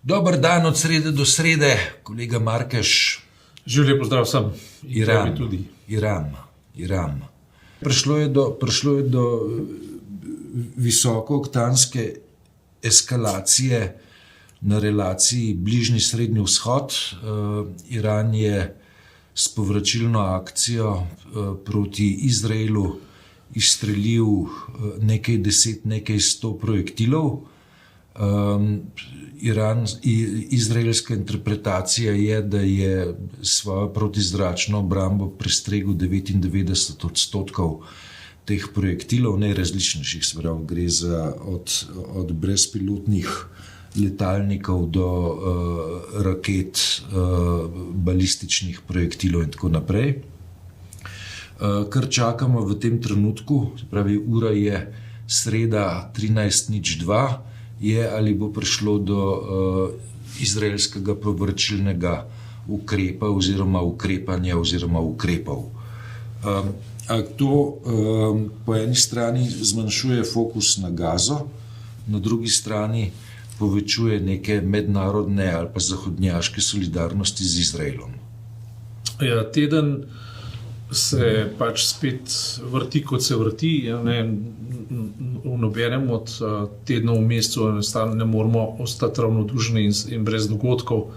Dober dan od srede do srede, kolega Markeš. Življen pozdrav vsem. Iran. Prišlo je do visokooktanske eskalacije na relaciji Bližnji Srednji vzhod. Iran je s povračilno akcijo proti Izraelu izstrelil nekaj 10, nekaj 100 projektilov. Izraelska interpretacija je, da je svojo protizračno obrambo prestregel 99% teh projektilov, najrazličnejših, se pravi, gre za od brezpilotnih letalnikov do raket, balističnih projektilov in tako naprej. Kar čakamo v tem trenutku, se pravi, ura je sreda 13:02, je ali bo prišlo do izraelskega povračilnega ukrepa oziroma ukrepanja oziroma ukrepov. To po eni strani zmanjšuje fokus na Gazo, na drugi strani povečuje neke mednarodne ali pa zahodnjaške solidarnosti z Izraelom. Ja, teden se pač spet vrti, kot se vrti. V nobenem od tednov v mesecu ne moramo ostati ravnodušni in brez dogodkov.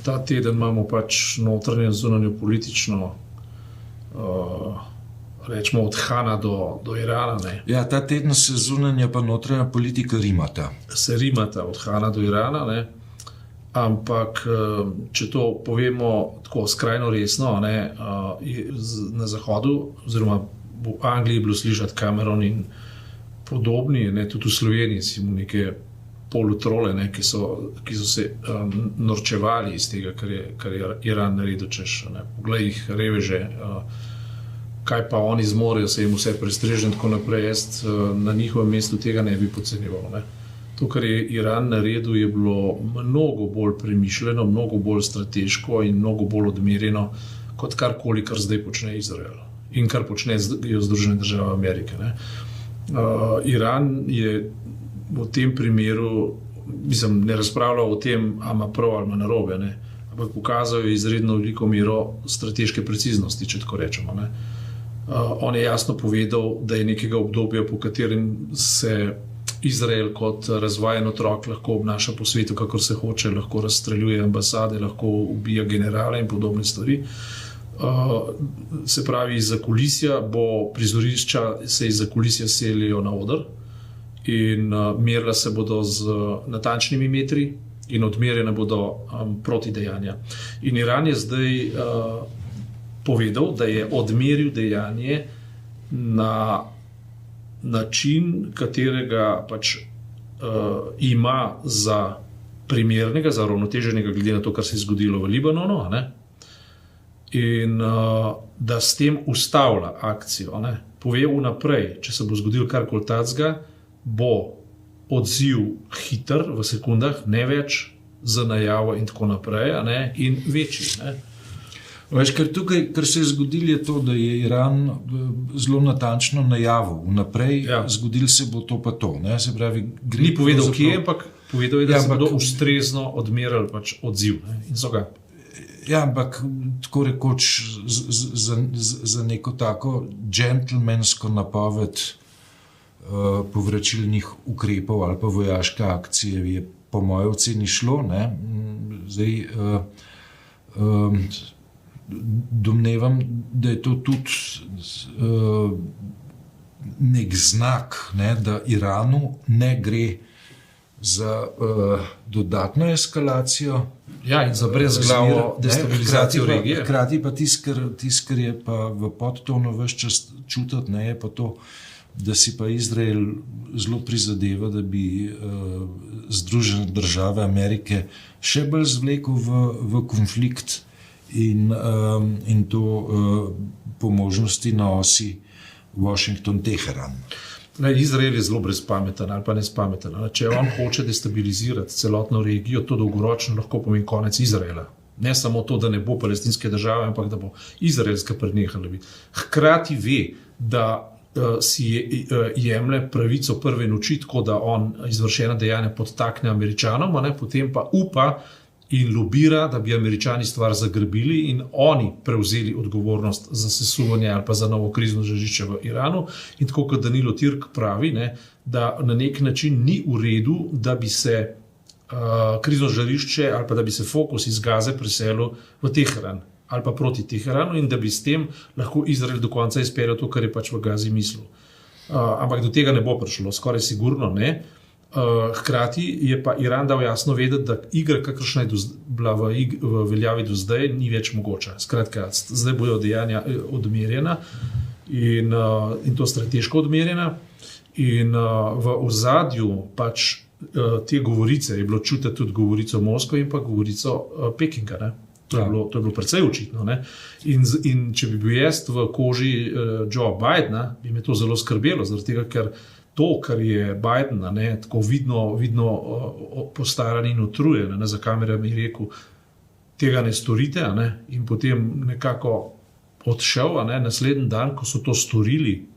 Ta teden imamo pač notranje zunanje politično, rečemo od Hana do Irana. Ne. Ja, ta teden se zunanja pa notranja politika rimata. Se rimata od Hana do Irana, ne. Ampak, če to povemo tako skrajno resno, ne, na zahodu, oziroma v Angliji je bilo slišati Cameron in podobni, ne, tudi v Sloveniji si mu neke polutrole, ne, ki so se norčevali iz tega, kar je Iran naredil, češ, ne, poglej jih, reveže, kaj pa oni zmorejo, se jim vse prestreže in tako naprej. Jaz na njihovem mestu tega ne bi podcenjeval, ne. To, kar je Iran naredil, je bilo mnogo bolj premišljeno, mnogo bolj strateško in mnogo bolj odmerjeno, kot karkoli, kar zdaj počne Izrael in kar počnejo Združene države Amerike. Ne. Iran je v tem primeru, ne razpravljal o tem, ali ima prav ali ima narobe, ne, ampak pokazal je izredno veliko mero strateške preciznosti, če tako rečemo. Ne. On je jasno povedal, da je nekega obdobja, po katerem se Izrael kot razvajen otrok lahko obnaša po svetu, kakor se hoče, lahko razstreljuje ambasade, lahko ubija generale in podobne stvari. Se pravi, iz zakulisja bo prizorišča se iz zakulisja selijo na oder in merila se bodo z natančnimi metri in odmerjene bodo protidejanja. In Iran je zdaj povedal, da je odmeril dejanje na način, katerega pač ima za primernega, za ravnoteženega, glede na to, kar se je zgodilo v Libanonu, ne? In da s tem ustavlja akcijo. Ne? Pove vnaprej, če se bo zgodil karkoli takega, bo odziv hiter v sekundah, ne več za najavo in tako naprej, ne? In večji. Ne? Veš, ker tukaj, kar se je zgodilo, je to, da je Iran zelo natančno najavil vnaprej, ja. Zgodilo se bo to pa to. Ne? Se pravi, ni povedal, kje, ampak povedal je, da se bodo ustrezno odmerali pač odziv. Ne? In so ga. Ja, ampak tako rekoč za neko tako džentlmensko napoved povračilnih ukrepov ali pa vojaške akcije je po moje oceni šlo. Ne? Zdaj, domnevam, da je to tudi nek znak, ne, da Iranu ne gre za dodatno eskalacijo. Ja, in za brezglavo destabilizacijo regije. Hkrati pa tisto, kar je pa v podtonu ves čas čutiti, ne, je pa to, da si pa Izrael zelo prizadeva, da bi Združene države Amerike še bolj zvlekel v konflikt in to po možnosti na osi Washington-Teheran. Izrael je zelo brezpameten ali pa nespameten. Če on hoče destabilizirati celotno regijo, to dolgoročno lahko pomeni konec Izraela. Ne samo to, da ne bo palestinske države, ampak da bo izraelska prenehala biti. Hkrati ve, da si jemlje pravico prve noči, tako da on izvršena dejanja podtakne Američanom, potem pa upa in lobira, da bi Američani stvar zagrabili in oni prevzeli odgovornost za sesuvanje ali pa za novo krizno žarišče v Iranu. In tako kot Danilo Türk pravi, da na nek način ni v redu, da bi se krizno žarišče ali pa da bi se fokus iz Gaze preselil v Teheran ali pa proti Teheranu in da bi s tem lahko Izrael do konca izpeljal to, kar je pač v Gazi mislil. Ampak do tega ne bo prišlo, skoraj sigurno ne. Hkrati je pa Iran dal jasno vedeti, da igra, kakršna je bila v veljavi do zdaj, ni več mogoča. Skratka, zdaj bojo dejanja odmerjena in to strateško odmerjena. In v ozadju pač te govorice je bilo čutiti tudi govorico Moskve in pa govorico Pekinga. To je bilo precej očitno. In če bi bil jaz v koži Joe Bidena, bi me to zelo skrbelo, zaradi tega, ker to, kar je Biden tako vidno postaran in utrujen, za kamerami rekel, tega ne storite, in potem nekako odšel, naslednji dan, ko so to storili,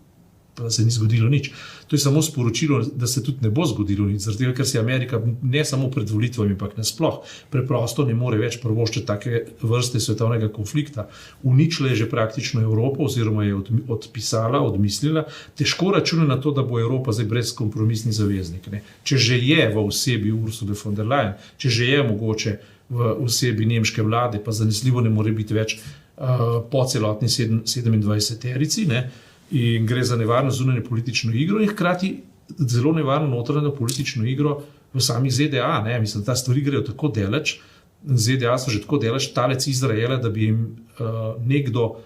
pa se ni zgodilo nič. To je samo sporočilo, da se tudi ne bo zgodilo nič, zaradi tega, ker si Amerika ne samo pred volitvami, ampak nasploh preprosto ne more več privoščiti take vrste svetovnega konflikta. Uničila je že praktično Evropo, oziroma je odpisala, odmislila. Težko računa na to, da bo Evropa zdaj brezkompromisni zaveznik. Če že je v osebi Ursule von der Leyen, če že je mogoče v osebi nemške vlade, pa zanesljivo ne more biti več po celotni 27-terici, in gre za nevarno zunanje politično igro in hkrati zelo nevarno notranjo politično igro v samih ZDA. Mislim, ta stvari grejo tako daleč, ZDA so že tako daleč talec Izraela, da bi jim nekdo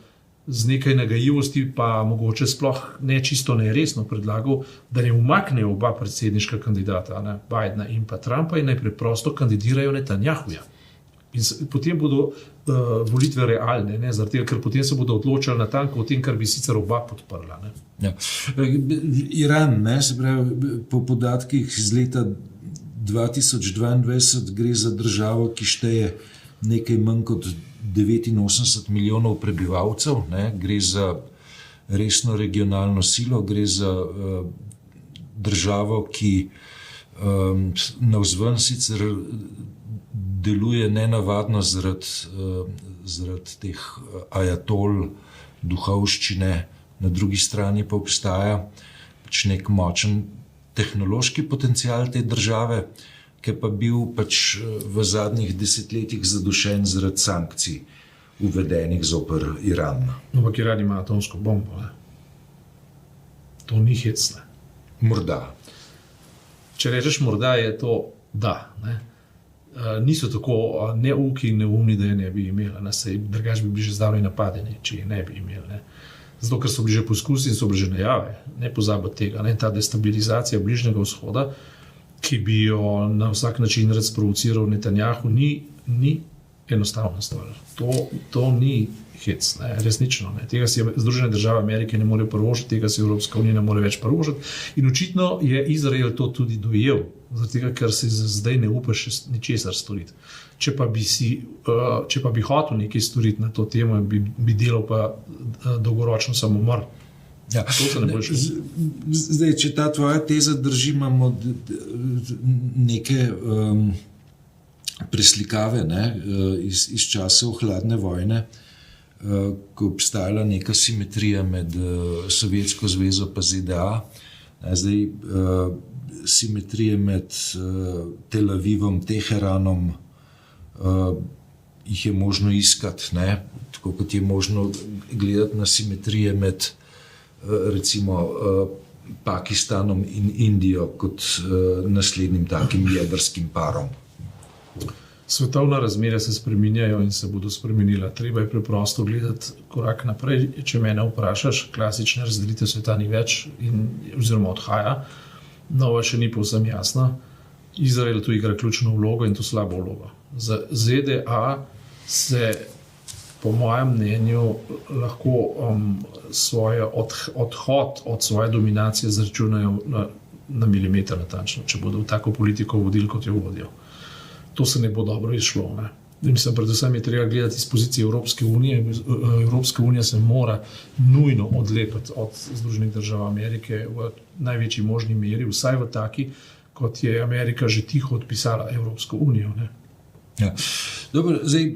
z nekaj nagajivosti, pa mogoče sploh ne čisto neresno predlagal, da ne umaknejo oba predsedniška kandidata, Bidena in pa Trumpa, in naj preprosto kandidirajo Netanjahuja. In potem bodo volitve realne, zaradi tega, ker potem se bodo odločali natanko o tem, kar bi sicer oba podprla. Ja. Iran, se pravi, po podatkih iz leta 2022 gre za državo, ki šteje nekaj manj kot 89 milijonov prebivalcev, gre za resno regionalno silo, gre za državo, ki navzven sicer deluje nenavadno zaradi teh ajatol, duhovščine, na drugi strani pa obstaja pač nek močen tehnološki potencial te države, ki pa bil pač v zadnjih desetletjih zadušen zaradi sankcij uvedenih zoper Iran. Ampak Iran ima atomsko bombo. To ni hecne. Morda. Če rečeš morda, je to da. Niso tako neuki in neumni, da je ne bi imeli. Drugače bi bili že zdavnaj napadeni, če je ne bi imeli. Zato, ker so bili že poskusi in so bili že najave. Ne pozabiti tega. Ta destabilizacija Bližnjega vzhoda, ki bi jo na vsak način rad sprovociral Netanjahu, ni enostavna stvar. To ni hec, resnično. Tega si Združene države Amerike ne morejo privoščiti, tega si Evropska unija ne more več privoščiti. In očitno je Izrael to tudi dojel, zato ker se zdaj ne upa še ničesar storiti. Če pa bi hotel nekaj storiti na to temo, bi delal pa dolgoročno samomor. Ja. Zdaj, če ta tvoja teza drži, imamo neke preslikave iz časov hladne vojne, ko obstajala neka simetrija med Sovjetsko zvezo pa ZDA. Zdaj, simetrije med Tel Avivom, Teheranom jih je možno iskati, tako kot je možno gledati na simetrije med recimo Pakistanom in Indijo kot naslednjim takim jedrskim parom. Svetovna razmerja se spreminjajo in se bodo spremenila. Treba je preprosto gledati korak naprej. Če mene vprašaš, klasične razdelitev sveta ni več oziroma odhaja. Nova še ni povsem jasna. Izrael tu igra ključno vlogo in to slabo vlogo. Za ZDA se, po mojem mnenju, lahko svoj odhod od svoje dominacije zračunajo na milimeter natančno, če bodo v tako politiko vodili, kot jo vodijo. To se ne bo dobro izšlo. Mislim, predvsem je treba gledati iz pozicije Evropske unije. Evropska unija se mora nujno odlepiti od Združenih držav Amerike v največji možni meri, vsaj v taki, kot je Amerika že tiho odpisala Evropsko unijo. Ne? Ja. Dobro, zdaj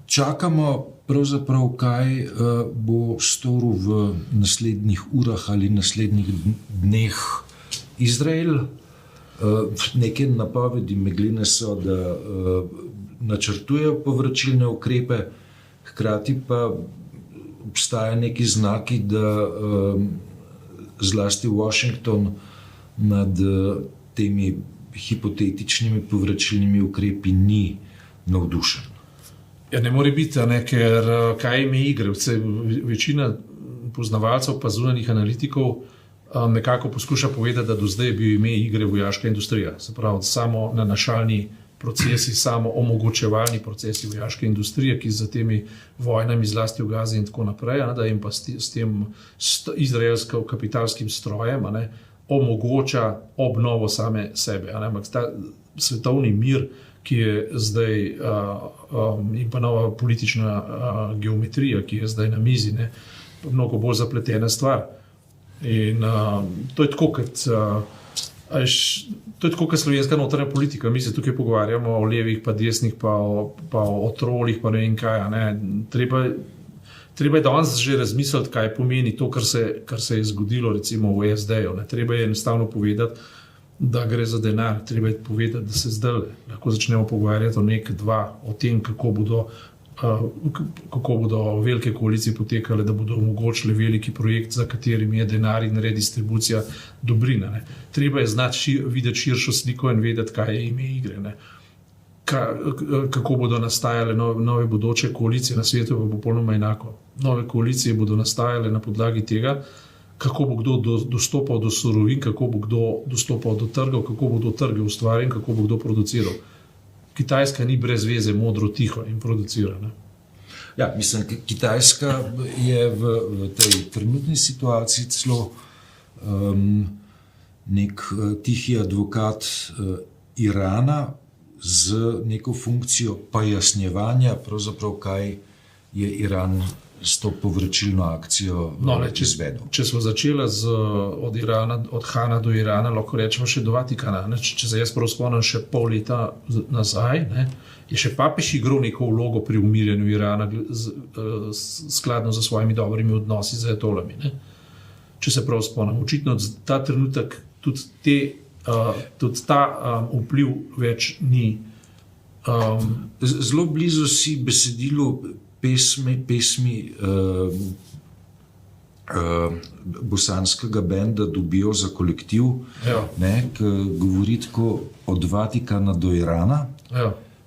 čakamo pravzaprav, kaj bo storil v naslednjih urah ali naslednjih dneh Izrael. Neke napovedi Megline so, da načrtujejo povračilne ukrepe, hkrati pa obstajajo neki znaki, da zlasti Washington nad temi hipotetičnimi povračilnimi ukrepi ni navdušen. Ja, ne more biti, ne, ker kaj ime igre? Večina poznavalcev pa zunanjih analitikov nekako poskuša povedati, da do zdaj je bil ime igre vojaška industrija. Se pravi, samo nanašalni procesi, samo omogočevalni procesi vojaške industrije, ki za temi vojnami, zlasti v Gazi in tako naprej, da jim pa s tem izraelskim kapitalskim strojem omogoča obnovo same sebe. Ampak ta svetovni mir, ki je zdaj in pa nova politična geometrija, ki je zdaj na mizi, mnogo bolj zapletena stvar. In to je tako, kot slovenska notranja politika. Mi se tukaj pogovarjamo o levih, pa desnih, pa o trolih, pa ne vem kaj. Treba je danes že razmisliti, kaj pomeni to, kar se je zgodilo recimo v SD-ju. Treba je enostavno povedati, da gre za denar. Treba je povedati, da se zdaj lahko začnemo pogovarjati o tem, kako bodo velike koalicije potekale, da bodo omogočili veliki projekt, za katerim je denar in redistribucija dobrina. Treba je znati videti širšo sliko in vedeti, kaj je ime igre. Kako bodo nastajale nove bodoče koalicije na svetu, pa popolnoma enako. Nove koalicije bodo nastajale na podlagi tega, kako bo kdo dostopal do surovin, kako bo kdo dostopal do trgov, kako bo do trge ustvarjen, kako bo kdo produciral. Kitajska ni brez veze, modro, tiho in producira. Ja, mislim, Kitajska je v tej trenutni situaciji celo nek tihi advokat Irana z neko funkcijo pojasnjevanja, pravzaprav kaj je Iran s to povračilno akcijo izvedel. Če smo začeli od Hana do Irana, lahko rečemo še do Vatikana. Če se jaz prav spomnim še pol leta nazaj, je še papež igral neko vlogo pri umirjanju Irana skladno za svojimi dobrimi odnosi z ajatolami. Če se prav spomnim. Očitno ta trenutek tudi ta vpliv več ni. Zelo blizu si besedilu pesmi bosanskega benda Dobijo za kolektiv, ki govori tako od Vatikana do Irana.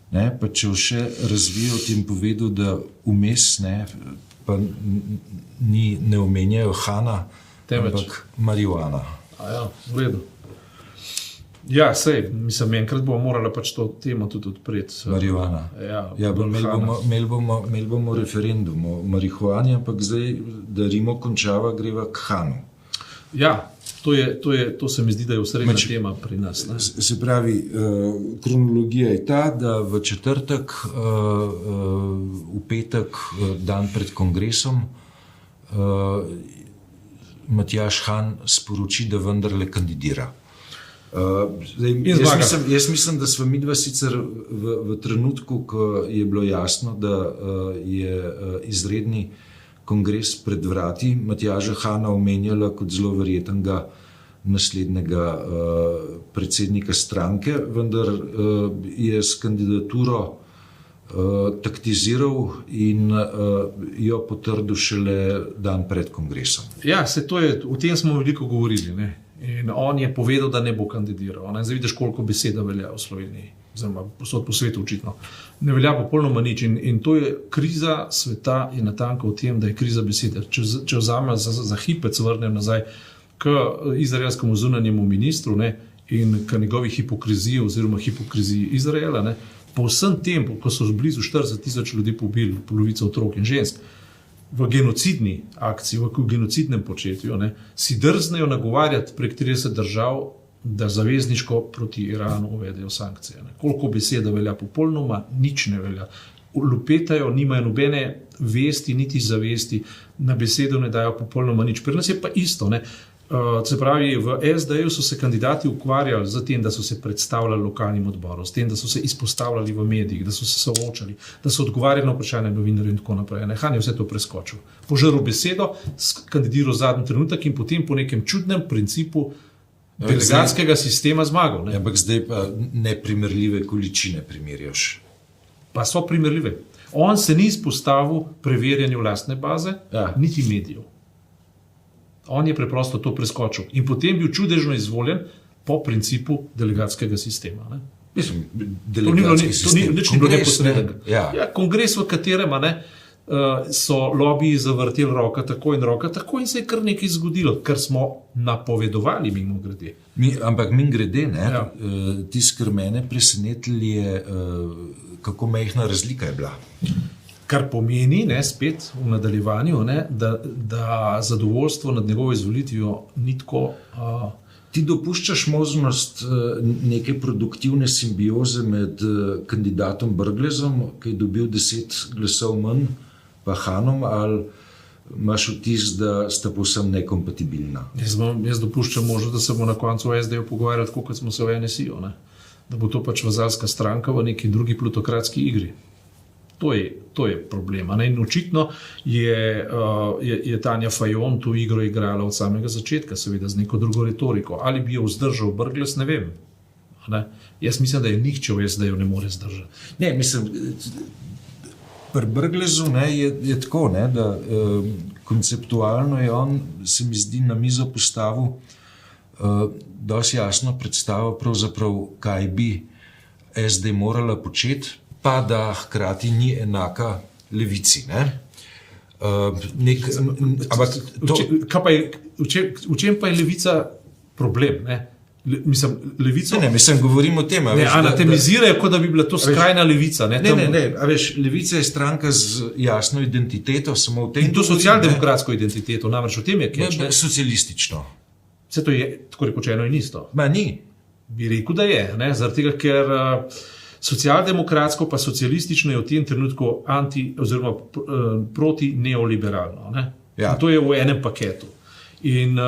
Pa če še razvijo tem povedal, da vmes pa ne omenjajo Hana, ampak marihuana. V redu. Ja, sej, mislim, enkrat bomo morali pač to temo tudi odpreti. Marihuana. Imeli bomo referendum o marihuani, ampak zdaj, da Rimo končava, greva k Hanu. Ja, to se mi zdi, da je osrednja tema pri nas. Se pravi, kronologija je ta, da v četrtek, v petek, dan pred kongresom, Matjaž Han sporoči, da vendarle kandidira. Jaz mislim, da smo midva sicer v trenutku, ko je bilo jasno, da je izredni kongres pred vrati, Matjaža Hana omenjala kot zelo verjetnega naslednjega predsednika stranke, vendar je s kandidaturo taktiziral in jo potrdil šele dan pred kongresom. Ja, o tem smo veliko govorili, In on je povedal, da ne bo kandidiral. Zdaj vidiš, koliko beseda velja v Sloveniji, oziroma posod po svetu očitno. Ne velja popolnoma nič. In to je kriza sveta, je natanko v tem, da je kriza besede. Če vzamem za hipec, vrnem nazaj k izraelskemu zunanjemu ministru in k njegovi hipokriziji oziroma hipokriziji Izraela, po vsem tem, ko so blizu 40,000 ljudi pobili, polovica otrok in žensk, v genocidni akciji, v genocidnem početju, si drznejo nagovarjati prek 30 držav, da zavezniško proti Iranu uvedejo sankcije. Ne. Koliko beseda velja, popolnoma nič ne velja. Lupetajo, nimajo nobene vesti, niti zavesti, na besedo ne dajo popolnoma nič. Pri nas je pa isto. Ne. Se pravi, v SD-ju so se kandidati ukvarjali z tem, da so se predstavljali lokalnim odborom, s tem, da so se izpostavljali v medijih, da so se soočali, da so odgovarjali na vprašanje novinarjev in tako naprej. Han je vse to preskočil. Požrl besedo, kandidiral zadnji trenutek in potem po nekem čudnem principu delegatskega sistema zmagal. Ne. Ampak zdaj pa neprimerljive količine primerjaš. Pa so primerljive. On se ni izpostavil preverjanju lastne baze, niti medijev. On je preprosto to preskočil. In potem bil čudežno izvoljen po principu delegatskega sistema. Ne. Mislim, delegatski sistem. Kongres, kongres, v katerem so lobiji zavrteli roka tako in se je kar nekaj zgodilo, kar smo napovedovali mimogrede. Ampak mimogrede, tisto, kar mene presenetili je, kako majhna razlika je bila. Kar pomeni, spet v nadaljevanju, da zadovoljstvo nad njegovo izvolitvijo ni tako. Ti dopuščaš možnost neke produktivne simbioze med kandidatom Brglezom, ki je dobil 10 glasov manj, pa Hanom, ali imaš vtis, da sta povsem nekompatibilna? Jaz dopuščam možnost, da se bomo na koncu v SD-ju pogovarjali, tako kot smo se v NSI-ju. Da bo to pač vazalska stranka v neki drugi plutokratski igri. To je problem. In očitno je Tanja Fajon to igro igrala od samega začetka, seveda z neko drugo retoriko. Ali bi jo vzdržal Brglez, ne vem. Jaz mislim, da je nihče v SD-ju ne more zdržati. Ne, mislim, pri Brglezu je tako, da konceptualno je on, se mi zdi, na mizo postavil dosti jasno predstavo pravzaprav, kaj bi SD morala početi, pa da hkrati ni enaka levici. V čem pa je levica problem? Mislim, govorim o tem. Anatemizirajo, kot da bi bila to skrajna levica. Levica je stranka z jasno identiteto, samo v tem. In to socialdemokratsko identiteto, namreč v tem je keč. Socialistično. Vse to je, tako rekočeno, in isto. Ni. Bi rekel, da je. Zaradi tega, ker socialdemokratsko pa socialistično je v tem trenutku oziroma proti neoliberalno. To je v enem paketu. In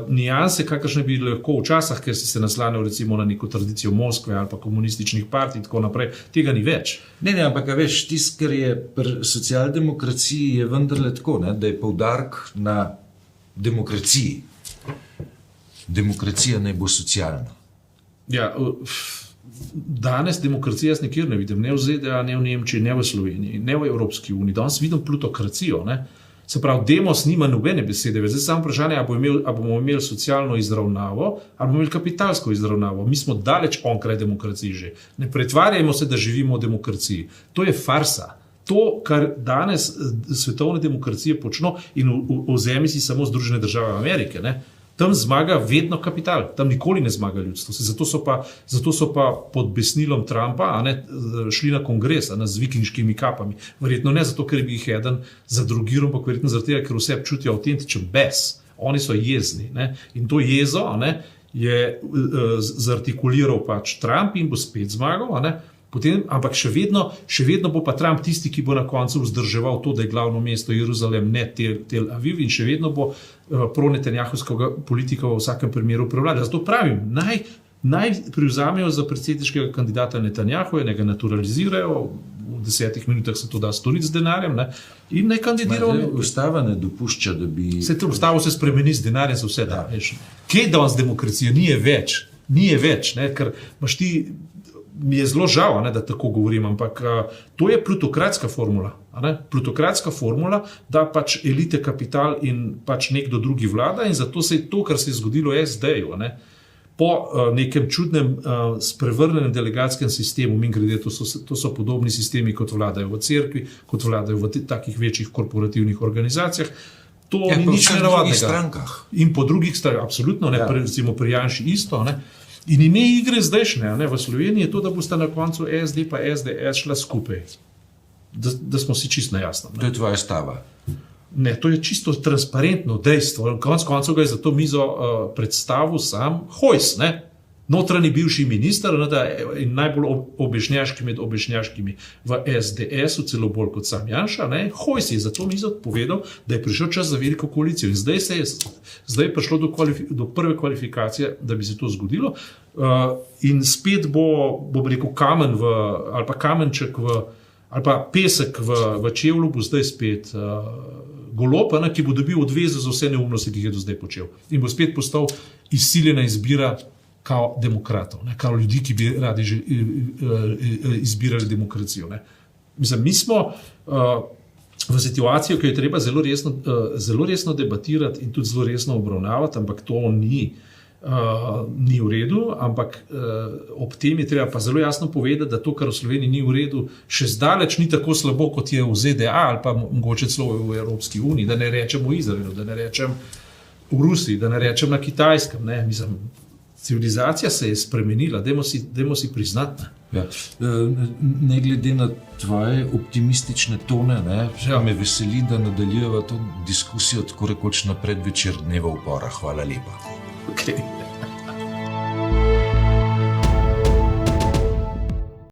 nijanse, kakršne bi lahko včasih, ker si se naslanjal recimo na neko tradicijo Moskve ali pa komunističnih partij in tako naprej, tega ni več. Ampak veš, tisto, kar je pri socialdemokraciji, je vendarle tako, da je poudarek na demokraciji. Demokracija naj bo socialna. Danes demokracija jaz nikjer ne vidim, ne v ZDA, ne v Nemčiji, ne v Sloveniji, ne v Evropski uniji. Danes vidim plutokracijo. Se pravi, demos nima nobene besede. Zdaj samo vprašanje, ali bomo imeli socialno izravnavo, ali bomo imeli kapitalsko izravnavo. Mi smo daleč onkraj demokraciji že. Ne pretvarjajmo se, da živimo v demokraciji. To je farsa. To, kar danes svetovne demokracije počno, in vzemi si samo Združene države Amerike, tam zmaga vedno kapital, tam nikoli ne zmaga ljudstvo. Zato so pa pod besnilom Trumpa šli na kongres z vikinškimi kapami. Verjetno ne zato, ker bi jih eden zadrugiral, ampak verjetno zato, ker vse čutijo avtentičen bes. Oni so jezni. In to jezo je zartikuliral pač Trump in bo spet zmagal. Potem, ampak še vedno bo pa Trump tisti, ki bo na koncu vzdrževal to, da je glavno mesto Jeruzalem, ne Tel Aviv, in še vedno bo pro-netanjahovskega politika v vsakem primeru prevladal. Zato pravim, naj privzamejo za predsedniškega kandidata Netanjahu, naj ga naturalizirajo, v 10 minutah se to da storiti z denarjem, in naj kandidirajo. Ustava ne dopušča, da bi... Ustavo se spremeni z denarjem, se vse da. Kje je danes demokracija? Ni je več, ker imaš ti... Mi je zelo žal, da tako govorim, ampak to je plutokratska formula. Plutokratska formula, da pač elite kapital in pač nekdo drugi vlada, in zato se je to, kar se je zgodilo SD-ju, po nekem čudnem sprevrnenem delegatskem sistemu, mimogrede, to so podobni sistemi, kot vladajo v cerkvi, kot vladajo v takih večjih korporativnih organizacijah. To ni nič nenavadnega. In po drugih strankah, absolutno, recimo pri Janši isto, In ime igre zdajšnje v Sloveniji je to, da boste na koncu SD pa SDS šla skupaj. Da smo si čisto na jasno. To je tvoja stava. Ne, to je čisto transparentno dejstvo. Konec koncev ga je za to mizo predstavil sam Hojs. notranji bivši minister, in najbolj obešnjaški med obešnjaškimi v SDS-u, celo bolj kot sam Janša, Hojs je za to mizo povedal, da je prišel čas za veliko koalicijo. In zdaj je prišlo do prve kvalifikacije, da bi se to zgodilo. In spet bom rekel, ali pa kamenček ali pa pesek v čevlju bo zdaj spet Golob, ki bo dobil odvezo za vse neumnosti, ki jih je do zdaj počel. In bo spet postal izsiljena izbira kao demokratov, kao ljudi, ki bi radi že izbirali demokracijo. Mislim, mi smo v situaciji, ki jo je treba zelo resno debatirati in tudi zelo resno obravnavati, ampak to ni v redu, ampak ob tem je treba pa zelo jasno povedati, da to, kar v Sloveniji ni v redu, še zdaleč ni tako slabo, kot je v ZDA ali pa mogoče celo v Evropski uniji, da ne rečem v Izraelu, da ne rečem v Rusiji, da ne rečem na Kitajskem. Mislim, civilizacija se je spremenila, dajmo si priznati. Ja. Ne glede na tvoje optimistične tone, me veseli, da nadaljujeva to diskusijo tako rekoč na predvečer dneva upora. Hvala lepa. Okay.